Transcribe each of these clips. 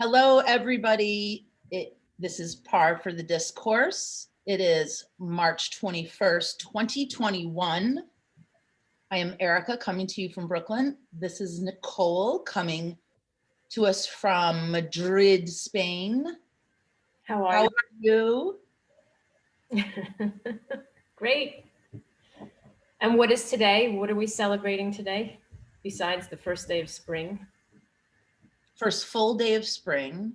Hello, everybody. This is Par for the Discourse. It is March 21st, 2021. I am Erica coming to you from Brooklyn. This is Nicole coming to us from Madrid, Spain. How are you? Great. And what is today? What are we celebrating today besides the first day of spring? First full day of spring.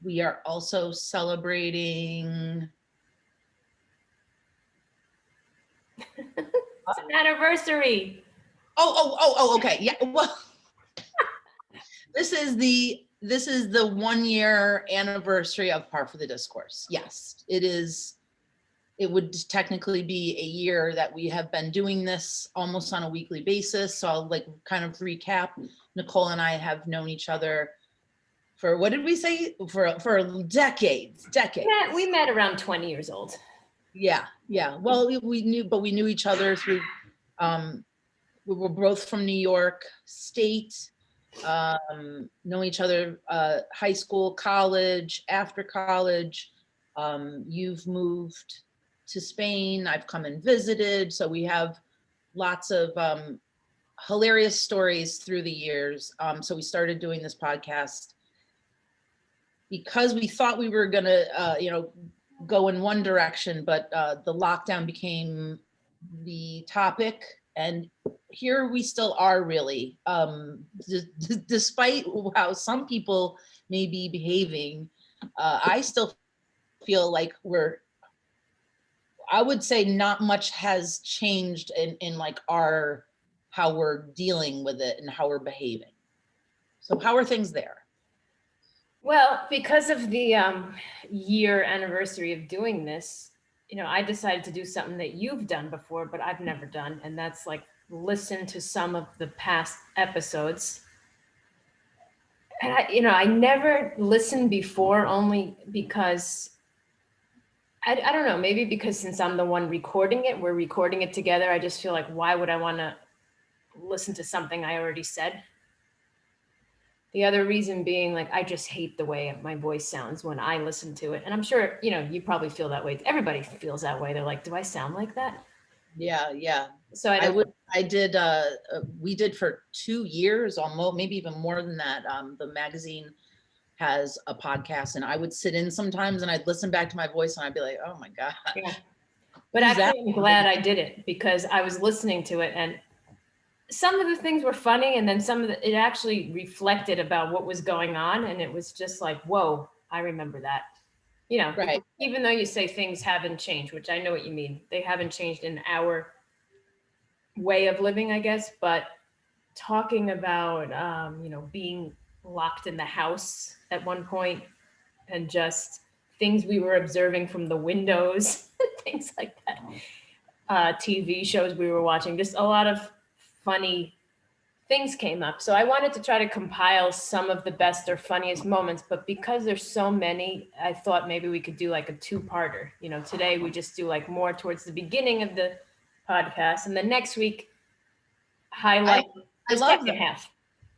We are also celebrating. It's an anniversary. Oh, okay. Yeah. Well, this is the 1 year anniversary of Par for the Discourse. Yes, it is. It would technically be a year that we have been doing this almost on a weekly basis. So I'll kind of recap. Nicole and I have known each other for, what did we say? For decades. We met around 20 years old. Yeah. Well, we knew each other through, we were both from New York State, know each other, high school, college, after college. You've moved to Spain. I've come and visited. So we have lots of hilarious stories through the years. So we started doing this podcast because we thought we were gonna, go in one direction, but the lockdown became the topic, and here we still are, really. Despite how some people may be behaving, I still feel like I would say not much has changed in like how we're dealing with it and how we're behaving. So how are things there? Well, because of the year anniversary of doing this, I decided to do something that you've done before, but I've never done. And that's like listen to some of the past episodes. And I never listened before, only because I don't know, maybe because since I'm the one recording it, we're recording it together. I just feel like, why would I want to listen to something I already said? The other reason being, like, I just hate the way my voice sounds when I listen to it. And I'm sure, you probably feel that way. Everybody feels that way. They're like, do I sound like that? Yeah. So we did for 2 years, almost, maybe even more than that. The magazine has a podcast, and I would sit in sometimes and I'd listen back to my voice and I'd be like, oh my God. Yeah. But actually, I'm glad I did it, because I was listening to it and some of the things were funny, and then it actually reflected about what was going on. And it was just like, whoa, I remember that. Right. Even though you say things haven't changed, which I know what you mean. They haven't changed in our way of living, I guess. But talking about, being locked in the house at one point, and just things we were observing from the windows, things like that. TV shows we were watching, just a lot of funny things came up. So I wanted to try to compile some of the best or funniest moments, but because there's so many, I thought maybe we could do like a two-parter. Today we just do like more towards the beginning of the podcast, and the next week highlight the second half.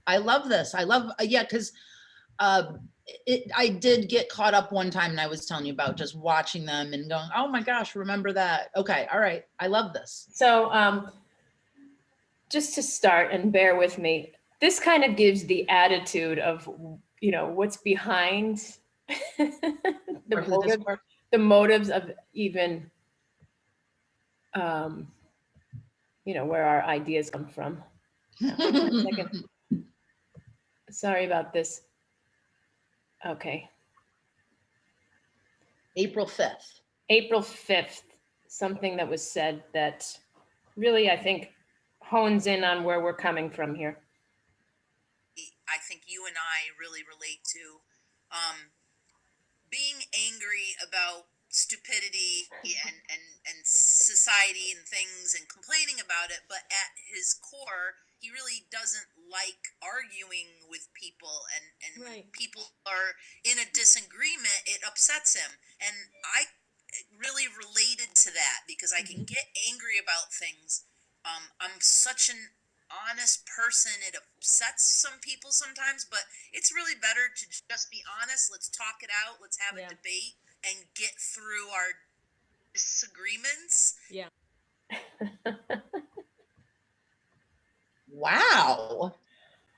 I love this. Because I did get caught up one time, and I was telling you about just watching them and going, oh my gosh, remember that? Okay, all right. I love this. So just to start, and bear with me, this kind of gives the attitude of, what's behind the motives of even, where our ideas come from. Sorry about this. Okay. April 5th. April 5th, something that was said that really, I think, hones in on where we're coming from here. I think you and I really relate to being angry about stupidity and society and things, and complaining about it, but at his core he really doesn't like arguing with people, and Right. When people are in a disagreement, it upsets him. And I really related to that because I can get angry about things. I'm such an honest person. It upsets some people sometimes, but it's really better to just be honest. Let's talk it out. Let's have a debate and get through our disagreements. Yeah. Wow.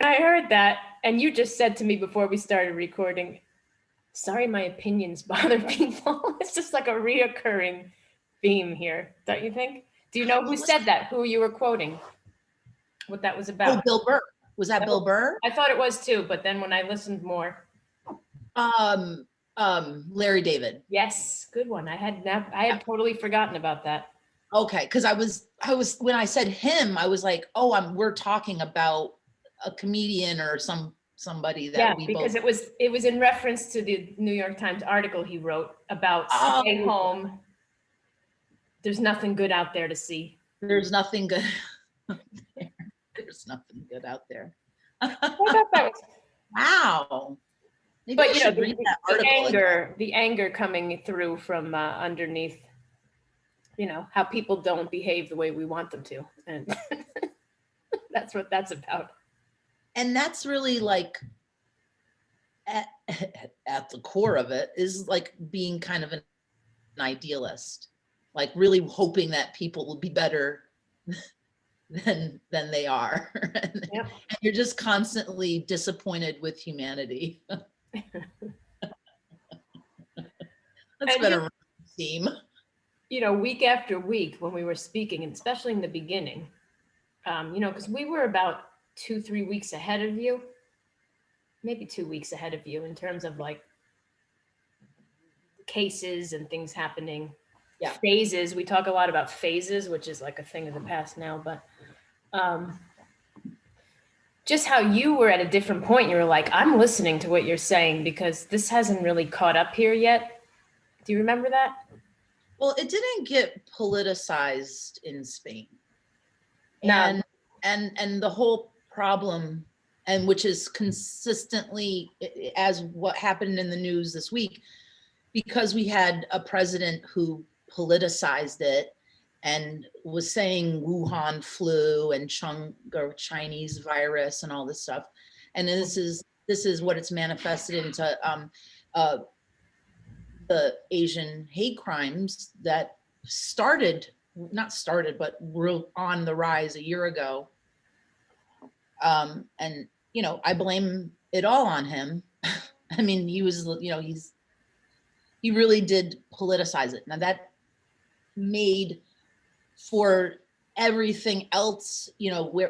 I heard that, and you just said to me before we started recording, sorry my opinions bother people. It's just like a reoccurring theme here, don't you think? Do you know who said that? Who you were quoting? What that was Oh, about? Bill Burr. Was that Bill Burr? I thought it was too, but then when I listened more. Larry David. Yes, good one. I had totally forgotten about that. Okay, because I was when I said him, I was like, oh, we're talking about a comedian or somebody that we because both. it was in reference to the New York Times article he wrote about staying home. There's nothing good out there to see. There's nothing good. There's nothing good out there. I thought that was, wow. Maybe but I should read that article. the anger coming through from underneath, how people don't behave the way we want them to, and that's what that's about. And that's really like at the core of it is like being kind of an idealist, like really hoping that people will be better than they are. And you're just constantly disappointed with humanity. That's been a theme. Week after week when we were speaking, and especially in the beginning, because we were about 2-3 weeks ahead of you, maybe 2 weeks ahead of you in terms of like cases and things happening. Phases. We talk a lot about phases, which is like a thing of the past now, but just how you were at a different point. You were like, I'm listening to what you're saying because this hasn't really caught up here yet. Do you remember that? Well, it didn't get politicized in Spain. No. And the whole problem, and which is consistently as what happened in the news this week, because we had a president who politicized it and was saying Wuhan flu and Chinese virus and all this stuff. And this is what it's manifested into the Asian hate crimes that but were on the rise a year ago. And, I blame it all on him. I mean, he was, he really did politicize it. Now that made for everything else,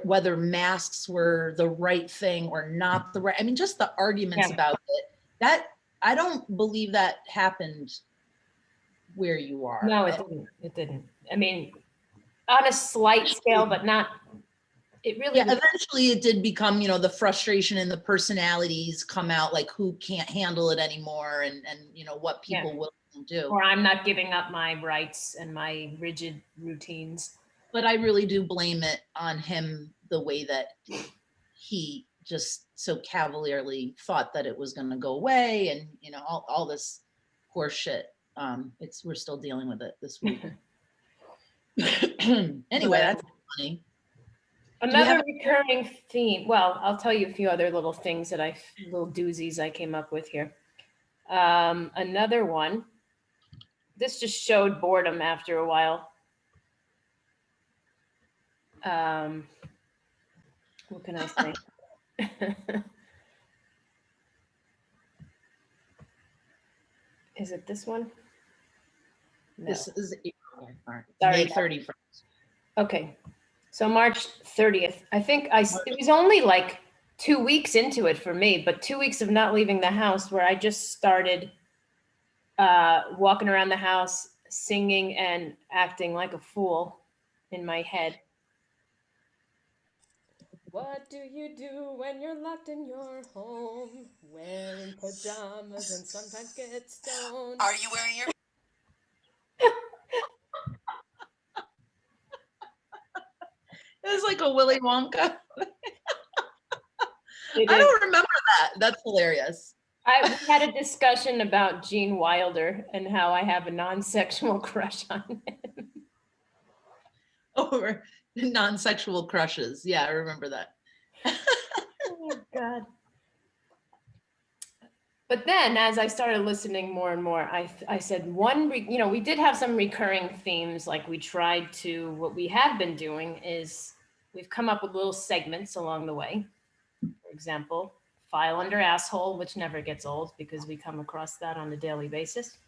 whether masks were the right thing or not the right, I mean, just the arguments about it, that I don't believe that happened where you are. No, it didn't. I mean, on a slight scale, but not, it really. Yeah, eventually it did become, the frustration and the personalities come out, like who can't handle it anymore and what people will do. Or I'm not giving up my rights and my rigid routines. But I really do blame it on him, the way that he just so cavalierly thought that it was going to go away, and all this horse shit. We're still dealing with it this week. Anyway, that's funny. Another recurring theme. Well, I'll tell you a few other little things little doozies I came up with here. Another one. This just showed boredom after a while. What can I say? Is it this one? No. This is May 31st. Okay. So March 30th. I think it was only like 2 weeks into it for me, but 2 weeks of not leaving the house where I just started walking around the house, singing and acting like a fool in my head. What do you do when you're locked in your home, wearing pajamas and sometimes get stoned? Are you wearing your... It's like a Willy Wonka. I don't remember that. That's hilarious. I had a discussion about Gene Wilder and how I have a non-sexual crush on him. Over Non-sexual crushes. Yeah, I remember that. Oh God. But then as I started listening more and more, I said we did have some recurring themes. Like what we have been doing is we've come up with little segments along the way. For example, file under asshole, which never gets old because we come across that on a daily basis.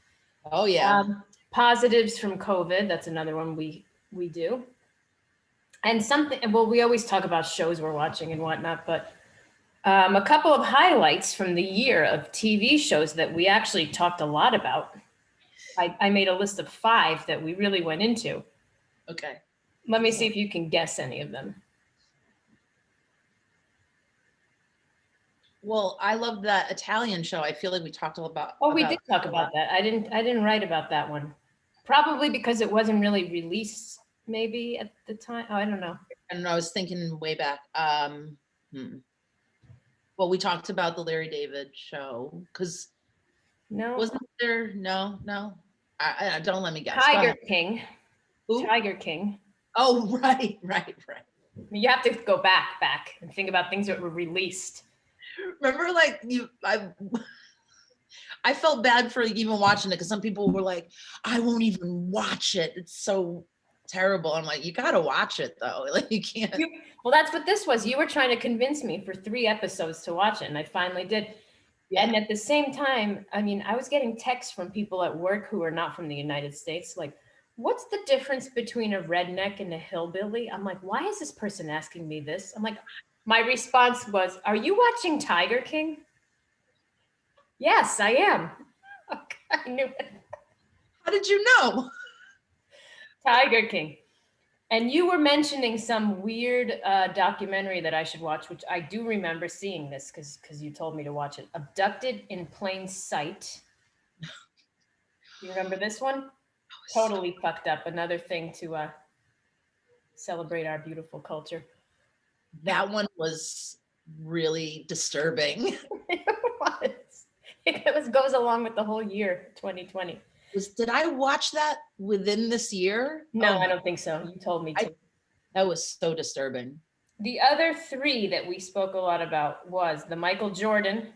Oh yeah. Positives from COVID. That's another one we do. And we always talk about shows we're watching and whatnot, but a couple of highlights from the year of TV shows that we actually talked a lot about. I made a list of 5 that we really went into. Okay. Let me see if you can guess any of them. Well, I love that Italian show. I feel like we talked about. Oh, we did talk about that. I didn't write about that one. Probably because it wasn't really released maybe at the time. Oh, I don't know. And I was thinking way back. Well, we talked about the Larry David show because No. wasn't there? No. I don't let me guess. Tiger King. Who? Tiger King. Oh, right. You have to go back and think about things that were released. Remember, like I felt bad for even watching it because some people were like, I won't even watch it. It's so terrible. I'm like, you gotta watch it though. Like you can't. Well, that's what this was. You were trying to convince me for 3 episodes to watch it, and I finally did. Yeah. And at the same time, I mean, I was getting texts from people at work who are not from the United States, like, what's the difference between a redneck and a hillbilly? I'm like, why is this person asking me this? I'm like, my response was, are you watching Tiger King? Yes, I am. Okay, I knew it. How did you know? Tiger King. And you were mentioning some weird documentary that I should watch, which I do remember seeing this because you told me to watch it. Abducted in Plain Sight. You remember this one? Totally fucked up. Another thing to celebrate our beautiful culture. That one was really disturbing. It goes along with the whole year, 2020. Did I watch that within this year? No, I don't think so. You told me to. That was so disturbing. The other 3 that we spoke a lot about was the Michael Jordan.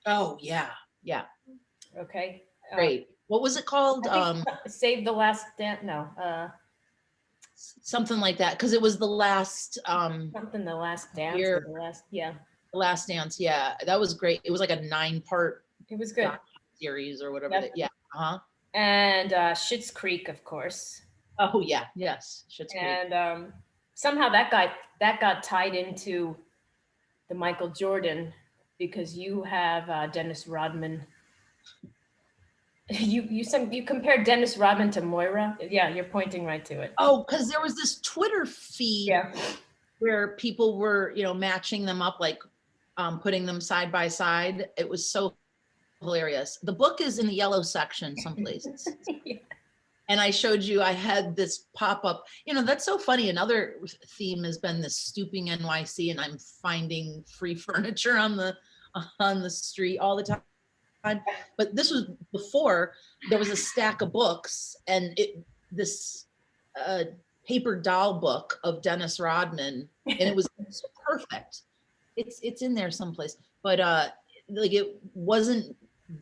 Oh, yeah. Okay. Great. What was it called? Save the Last Dance. No. Something like that. Because it was the last. Something the Last Dance. Year. The Last Dance. Yeah, that was great. It was like a 9-part. It was good. Series or whatever. Yep. Yeah. And Schitt's Creek, of course. Oh yeah. Yes. Schitt's Creek. And somehow that got tied into the Michael Jordan because you have Dennis Rodman. You compared Dennis Rodman to Moira. Yeah, you're pointing right to it. Oh, because there was this Twitter feed where people were, matching them up, like putting them side by side. It was so hilarious. The book is in the yellow section some places. Yeah. And I showed you, I had this pop up, that's so funny. Another theme has been this stooping NYC, and I'm finding free furniture on the street all the time. But this was before there was a stack of books, and this paper doll book of Dennis Rodman, and it was perfect. It's in there someplace, but like it wasn't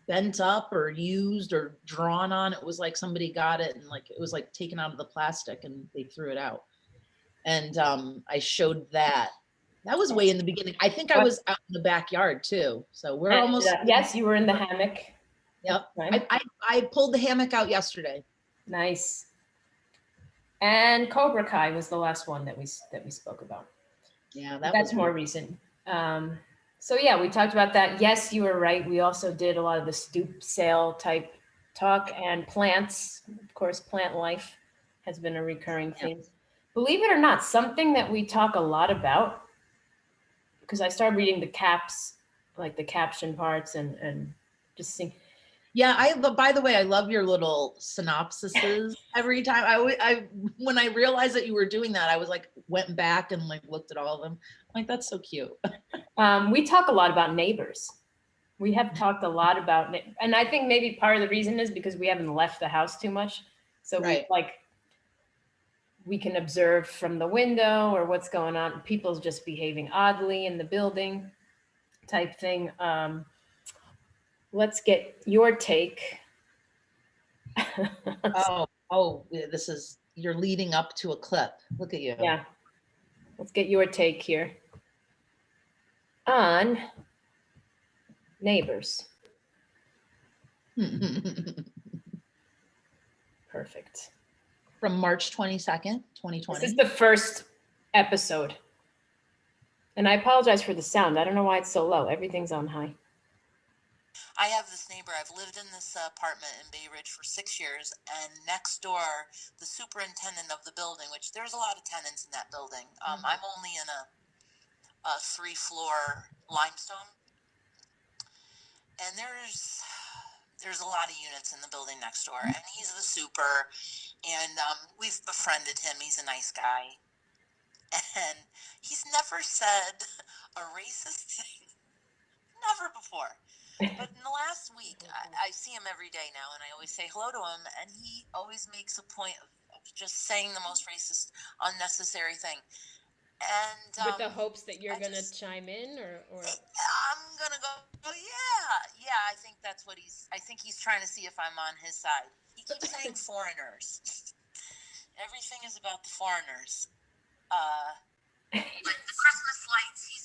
bent up or used or drawn on. It was like somebody got it and like it was like taken out of the plastic and they threw it out. And I showed that. That was way in the beginning. I think I was out in the backyard too. So we're almost. Yes, you were in the hammock. Yep. I pulled the hammock out yesterday. Nice. And Cobra Kai was the last one that we spoke about. Yeah, that's more recent. So yeah, we talked about that. Yes, you were right. We also did a lot of the stoop sale type talk, and plants. Of course, plant life has been a recurring theme. Believe it or not, something that we talk a lot about, because I started reading the caps, like the caption parts, and just seeing. Yeah, by the way, I love your little synopsises every time. When I realized that you were doing that, I was like, went back and like looked at all of them. I'm like, that's so cute. We talk a lot about neighbors. We have talked a lot about, and I think maybe part of the reason is because we haven't left the house too much. So we can observe from the window or what's going on. People's just behaving oddly in the building type thing. Let's get your take. Yeah, this is, you're leading up to a clip. Look at you. Yeah. Let's get your take here on neighbors. Perfect. From March 22nd, 2020. This is the first episode. And I apologize for the sound. I don't know why it's so low. Everything's on high. I have this neighbor. I've lived in this apartment in Bay Ridge for 6 years, and next door, the superintendent of the building, which there's a lot of tenants in that building. I'm only in a 3-floor limestone, and there's a lot of units in the building next door, and he's the super, and we've befriended him. He's a nice guy, and he's never said a racist thing, never before. But in the last week, I see him every day now, and I always say hello to him, and he always makes a point of just saying the most racist, unnecessary thing. And with the hopes that you're going to chime in, or I'm going to go, oh, yeah, I think that's what I think he's trying to see if I'm on his side. He keeps saying foreigners. Everything is about the foreigners. Like the Christmas lights, he's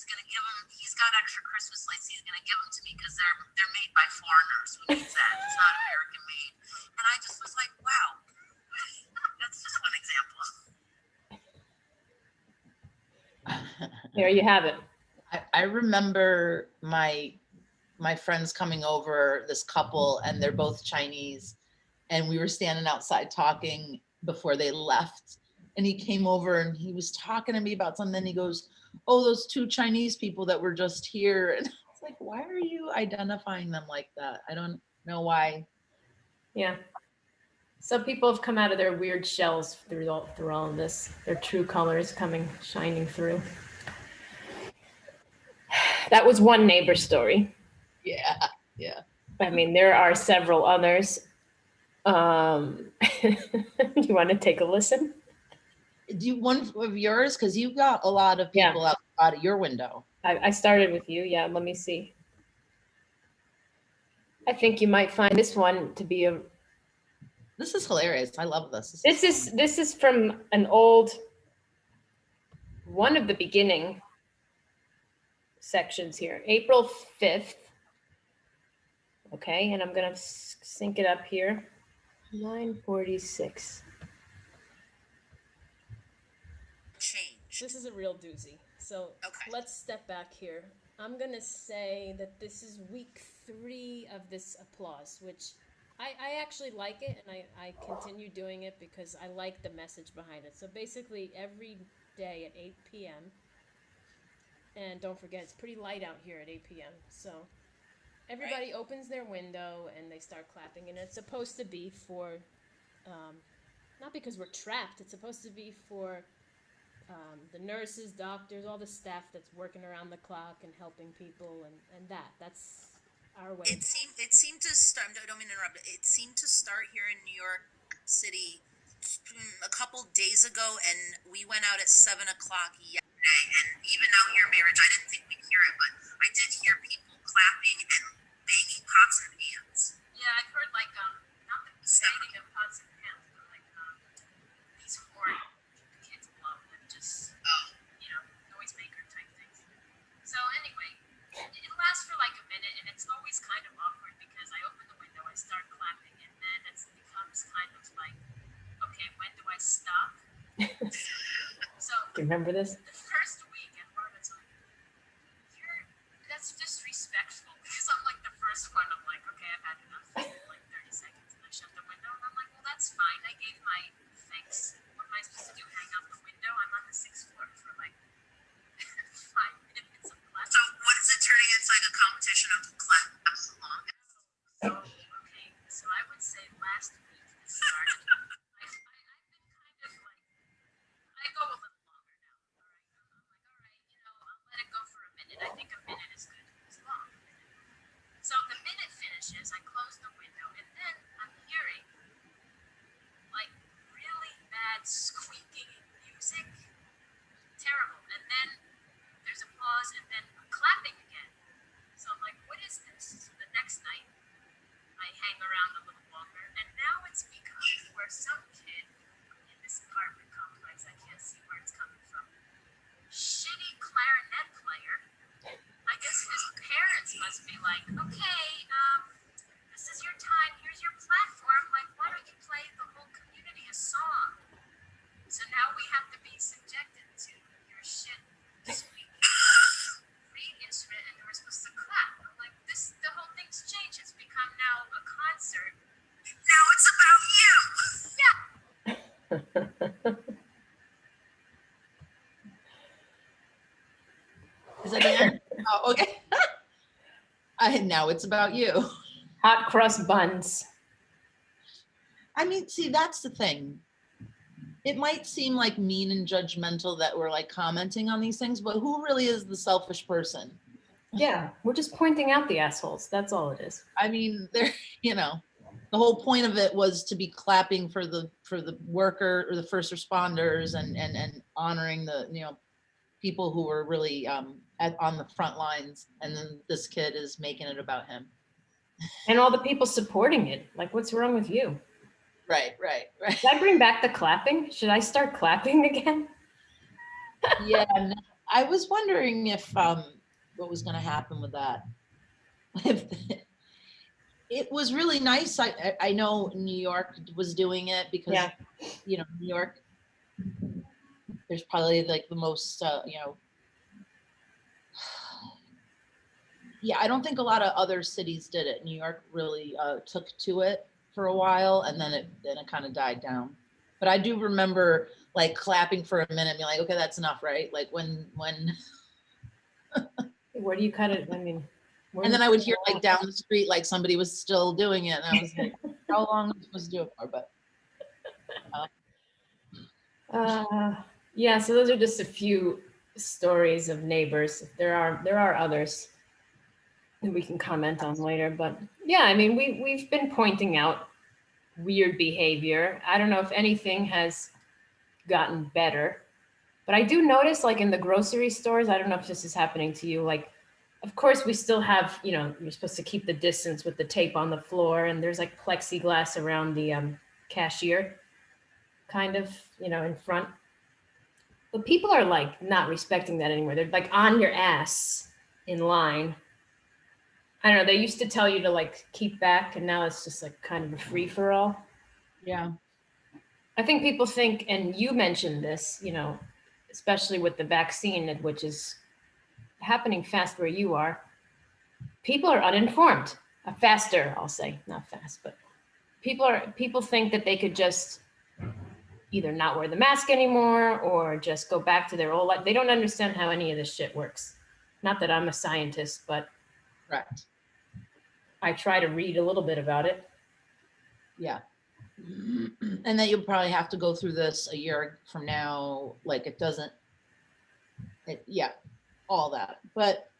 got extra Christmas lights he's going to give them to me because they're made by foreigners. Who needs that? It's not American made. And I just was like, wow, that's just one example. there you have it. I remember my friends coming over, this couple, and they're both Chinese, and we were standing outside talking before they left, and he came over and he was talking to me about something, and he goes, oh, those 2 Chinese people that were just here. And I was like, why are you identifying them like that? I don't know why. Yeah. Some people have come out of their weird shells through all of this. Their true colors shining through. That was one neighbor story. Yeah. I mean, there are several others. You want to take a listen? Do you one of yours? Because you got a lot of people out of your window. I started with you. Yeah, let me see. I think you might find this one to be This is hilarious. I love this. This is from an old, one of the beginning sections here, April 5th. Okay, and I'm gonna sync it up here. 9:46. Change. This is a real doozy. So let's step back here. I'm gonna say that this is week 3 of this applause, which I actually like it, and I continue doing it because I like the message behind it. So basically every day at 8 p.m. And don't forget, it's pretty light out here at 8 p.m. So everybody opens their window and they start clapping, and it's supposed to be for, not because we're trapped, it's supposed to be for the nurses, doctors, all the staff that's working around the clock and helping people, and that's our way. It seemed to start, I don't mean to interrupt, it seemed to start here in New York City a couple days ago, and we went out at 7 o'clock yesterday, and even out here in Bay Ridge, I didn't think we'd hear it, but I did hear people clapping and banging pots and pans. Yeah, I've heard like, not the banging of pots and pans, but like these horn kids blow and just, noisemaker type things. So anyway, it lasts for like a minute, and it's always kind of awkward because I open the window, I start clapping, and then it becomes kind of like, okay, when do I stop? So Do you remember this? the first week, and Marvin's like, that's disrespectful, because I'm like the first one, I'm like, okay, I've had enough, like 30 seconds, and I shut the window, and I'm like, well, that's fine, I gave my thanks. What am I supposed to do, hang out the window? I'm on the 6th floor for like 5 minutes of class. So what is it turning into, like a competition of claps along? So, okay, so I would say last week it started. I've been kind of like, I go a little longer now. All right, I'm like, all right, I'll let it go for a minute. I think a minute is good. It's long. Oh, okay. Now it's about you. Hot crust buns. I mean, see, that's the thing. It might seem like mean and judgmental that we're like commenting on these things, but who really is the selfish person? Yeah, we're just pointing out the assholes. That's all it is. I mean, there, the whole point of it was to be clapping for the worker or the first responders and honoring the people who were really on the front lines, and then this kid is making it about him. And all the people supporting it. Like, what's wrong with you? Right. Should I bring back the clapping? Should I start clapping again? Yeah, I was wondering if what was going to happen with that. It was really nice. I know New York was doing it because New York, there's probably like the most I don't think a lot of other cities did it. New York really took to it for a while, and then it kind of died down. But I do remember like clapping for a minute, and being like, okay, that's enough, right? Like when Where do you cut it? I mean, and then I would hear like down the street, like somebody was still doing it. And I was like, how long am I supposed to do it for? But yeah, so those are just a few stories of neighbors. There are others that we can comment on later. But yeah, I mean, we've been pointing out weird behavior. I don't know if anything has gotten better, but I do notice like in the grocery stores, I don't know if this is happening to you, like, of course we still have, you're supposed to keep the distance with the tape on the floor, and there's like plexiglass around the cashier kind of, in front. But people are like not respecting that anymore. They're like on your ass in line. I don't know. They used to tell you to like keep back, and now it's just like kind of a free for all. yeah. I think people think, and you mentioned this, especially with the vaccine, which is happening fast where you are. People are uninformed. Faster, I'll say, not fast, but people think that they could just either not wear the mask anymore or just go back to their old life. They don't understand how any of this shit works. Not that I'm a scientist, but Correct. I try to read a little bit about it. Yeah. And then you'll probably have to go through this a year from now. Like all that. But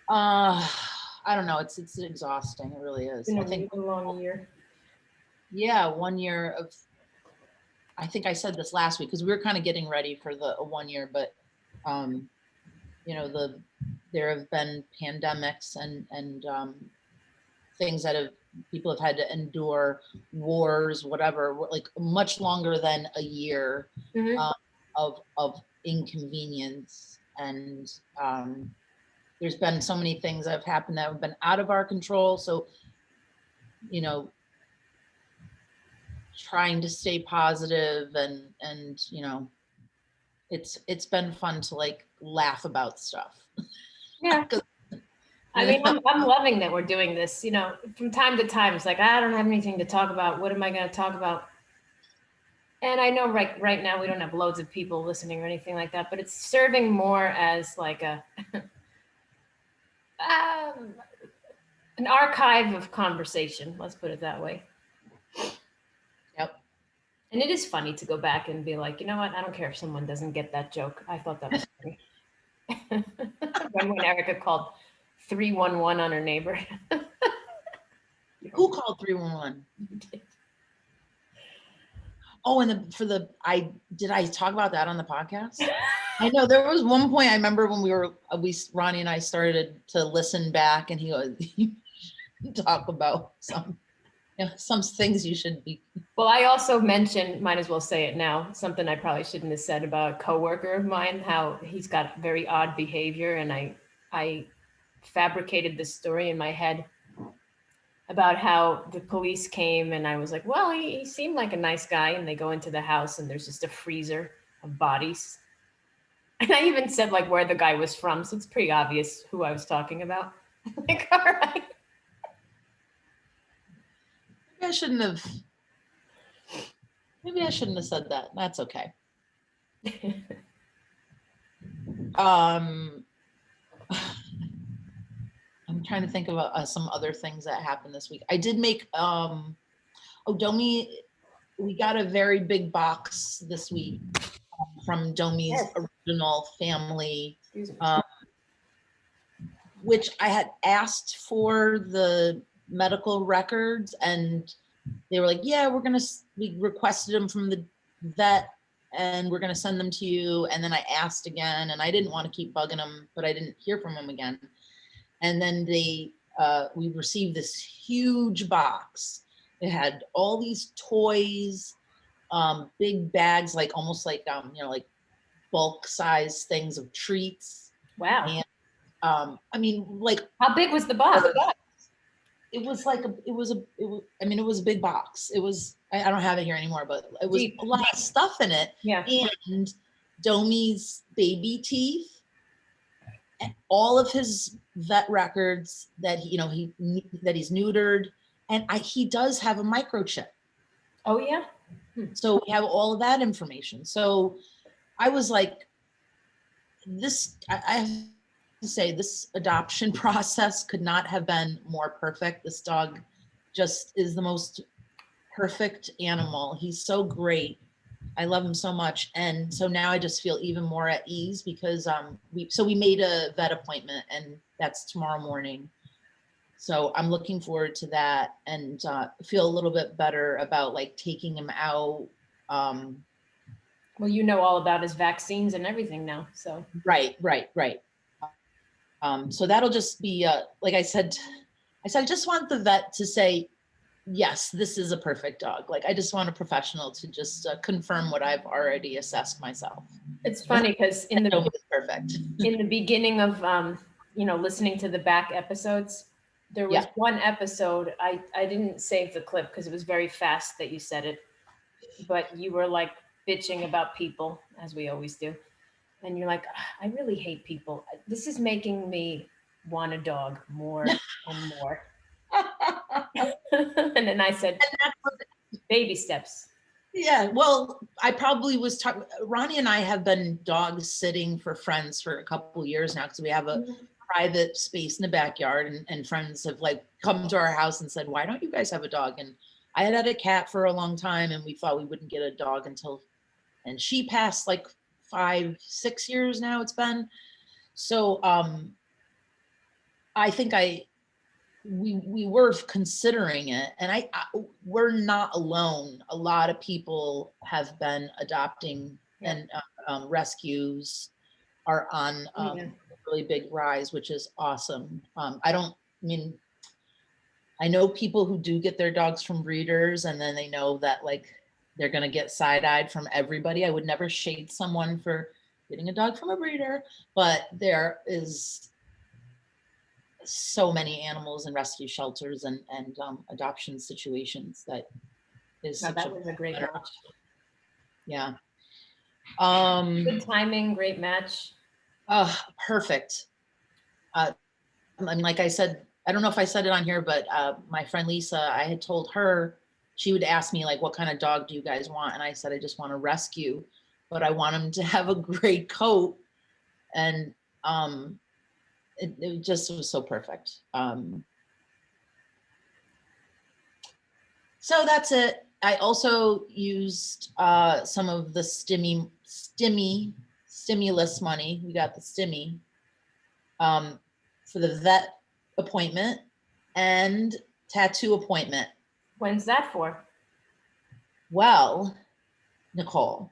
I don't know. It's exhausting. It really is. I think a long year. Yeah, 1 year of. I think I said this last week because we were kind of getting ready for the 1 year, but there have been pandemics and things that people have had to endure, wars, whatever, like much longer than a year of inconvenience. And there's been so many things that have happened that have been out of our control. So, trying to stay positive and it's been fun to like laugh about stuff. Yeah. I mean, I'm loving that we're doing this, from time to time. It's like, I don't have anything to talk about. What am I going to talk about? And I know right now we don't have loads of people listening or anything like that, but it's serving more as like an archive of conversation. Let's put it that way. Yep. And it is funny to go back and be like, you know what? I don't care if someone doesn't get that joke. I thought that was funny. when Erica called 311 on her neighbor. Who called 311? Oh, and did I talk about that on the podcast? I know there was one point I remember when Ronnie and I started to listen back, and he goes, talk about some things you should be. Well, I also mentioned, might as well say it now, something I probably shouldn't have said about a coworker of mine, how he's got very odd behavior. And I fabricated this story in my head about how the police came, and I was like, well, he seemed like a nice guy. And they go into the house and there's just a freezer of bodies. And I even said like where the guy was from. So it's pretty obvious who I was talking about. Like, all right. Maybe I shouldn't have said that. That's okay. I'm trying to think of some other things that happened this week. I did make, Domi, we got a very big box this week from Domi's Yes. original family, Excuse me. which I had asked for the medical records, and they were like, yeah, we requested them from the vet and we're going to send them to you. And then I asked again, and I didn't want to keep bugging them, but I didn't hear from them again. And then we received this huge box. It had all these toys, big bags, like almost like, like bulk size things of treats. Wow. And I mean, like, How big was the box? it was like it was a big box. It was, I don't have it here anymore, but it was Deep. a lot of stuff in it. Yeah. And Domi's baby teeth, and all of his vet records that that he's neutered, and he does have a microchip. Oh yeah. So we have all of that information. So I was like, I have to say, this adoption process could not have been more perfect. This dog just is the most perfect animal. He's so great. I love him so much. And so now I just feel even more at ease because we made a vet appointment, and that's tomorrow morning. So I'm looking forward to that, and feel a little bit better about like taking him out. Well, you know all about his vaccines and everything now, so. Right. So that'll just be, like I said, I just want the vet to say, yes, this is a perfect dog. Like, I just want a professional to just confirm what I've already assessed myself. It's funny because in the perfect. in the beginning of listening to the back episodes, there was one episode, I didn't save the clip because it was very fast that you said it, but you were like bitching about people, as we always do. And you're like, I really hate people. This is making me want a dog more and more. And then I said, baby steps. Yeah, well, I probably was talking, Ronnie and I have been dog sitting for friends for a couple of years now because we have a private space in the backyard, and friends have like come to our house and said, why don't you guys have a dog? And I had a cat for a long time, and we thought we wouldn't get a dog and she passed like 5-6 years now it's been. So I think we were considering it, and we're not alone. A lot of people have been adopting, and rescues are on a really big rise, which is awesome. I know people who do get their dogs from breeders, and then they know that like they're going to get side-eyed from everybody. I would never shade someone for getting a dog from a breeder, but there is so many animals in rescue shelters and adoption situations that is that was a great match. Yeah. Good timing, great match. Perfect. Like I said, I don't know if I said it on here, but my friend Lisa, I had told her, she would ask me like, what kind of dog do you guys want? And I said, I just want a rescue, but I want him to have a great coat. And it just was so perfect. So that's it. I also used some of the stimulus money. We got the stimmy for the vet appointment and tattoo appointment. When's that for? Well, Nicole,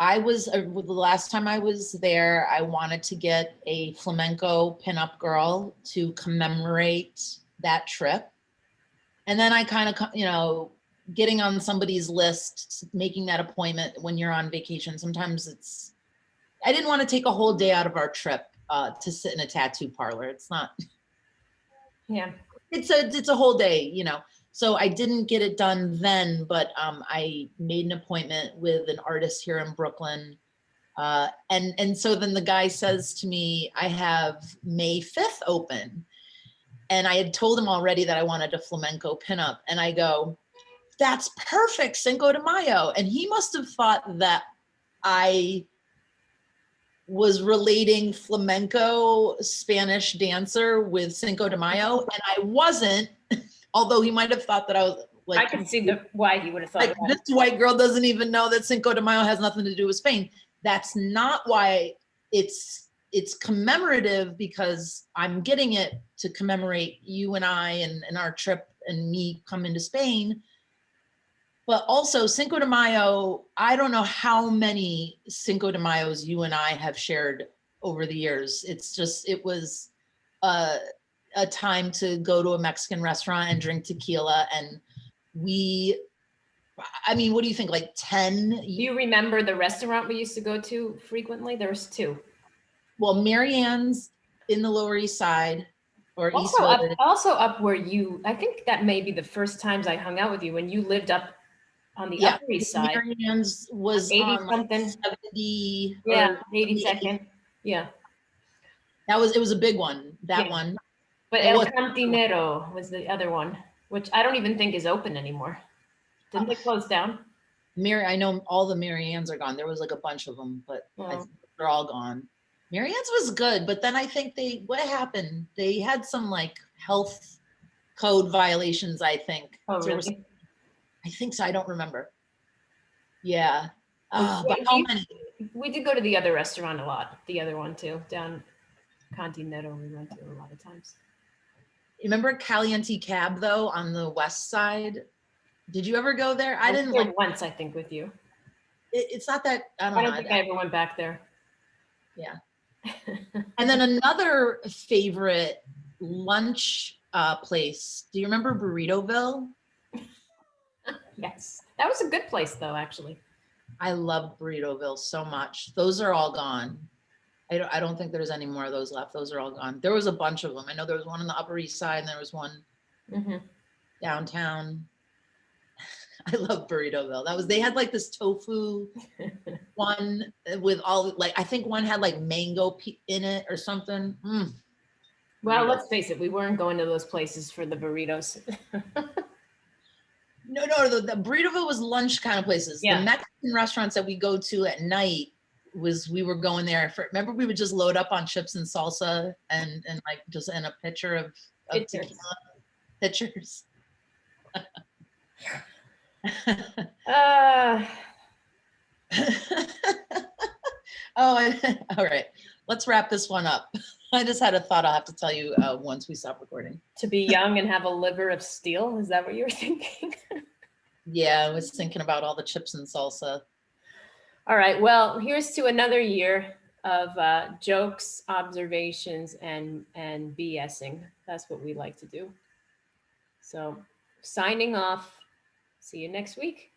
the last time I was there, I wanted to get a flamenco pinup girl to commemorate that trip. And then I kind of, getting on somebody's list, making that appointment when you're on vacation, sometimes I didn't want to take a whole day out of our trip to sit in a tattoo parlor. It's not. Yeah. It's a whole day, So I didn't get it done then, but I made an appointment with an artist here in Brooklyn. And so then the guy says to me, I have May 5th open. And I had told him already that I wanted a flamenco pinup. And I go, that's perfect, Cinco de Mayo. And he must have thought that I was relating flamenco Spanish dancer with Cinco de Mayo, and I wasn't, although he might have thought that I was like, I can see why he would have thought like that. this white girl doesn't even know that Cinco de Mayo has nothing to do with Spain. That's not why it's commemorative, because I'm getting it to commemorate you and I and our trip and me coming to Spain. But also Cinco de Mayo, I don't know how many Cinco de Mayos you and I have shared over the years. It's just, it was a time to go to a Mexican restaurant and drink tequila. And I mean, what do you think, like 10? Do you remember the restaurant we used to go to frequently? There was two. Well, Marianne's in the Lower East Side or East Village. Also up where I think that may be the first times I hung out with you when you lived up on the Upper East Side. Marianne's was 80 on something. like 70. Yeah, 82nd. Yeah. It was a big one, that one. But El Cantinero was the other one, which I don't even think is open anymore. Didn't they close down? I know all the Marianne's are gone. There was like a bunch of them, but I think they're all gone. Marianne's was good, but then I think what happened? They had some like health code violations, I think. Oh, really? I think so. I don't remember. Yeah. But how many? We did go to the other restaurant a lot. The other one too, down Continental, we went to a lot of times. You remember Caliente Cab though on the west side? Did you ever go there? I didn't like once, I think, with you. It's not that I don't think I ever went back there. Yeah. And then another favorite lunch place. Do you remember Burritoville? Yes, that was a good place though, actually. I loved Burritoville so much. Those are all gone. I don't think there's any more of those left. Those are all gone. There was a bunch of them. I know there was one on the Upper East Side and there was one downtown. I love Burritoville. They had like this tofu one with all like, I think one had like mango in it or something. Well, let's face it, we weren't going to those places for the burritos. No, the Burritoville was lunch kind of places. Yeah. The Mexican restaurants that we go to at night we were going there remember we would just load up on chips and salsa and like just in a pitcher of tequila. Pitchers. All right. Let's wrap this one up. I just had a thought I'll have to tell you once we stop recording. To be young and have a liver of steel? Is that what you were thinking? Yeah, I was thinking about all the chips and salsa. All right. Well, here's to another year of jokes, observations, and BSing. That's what we like to do. So signing off. See you next week.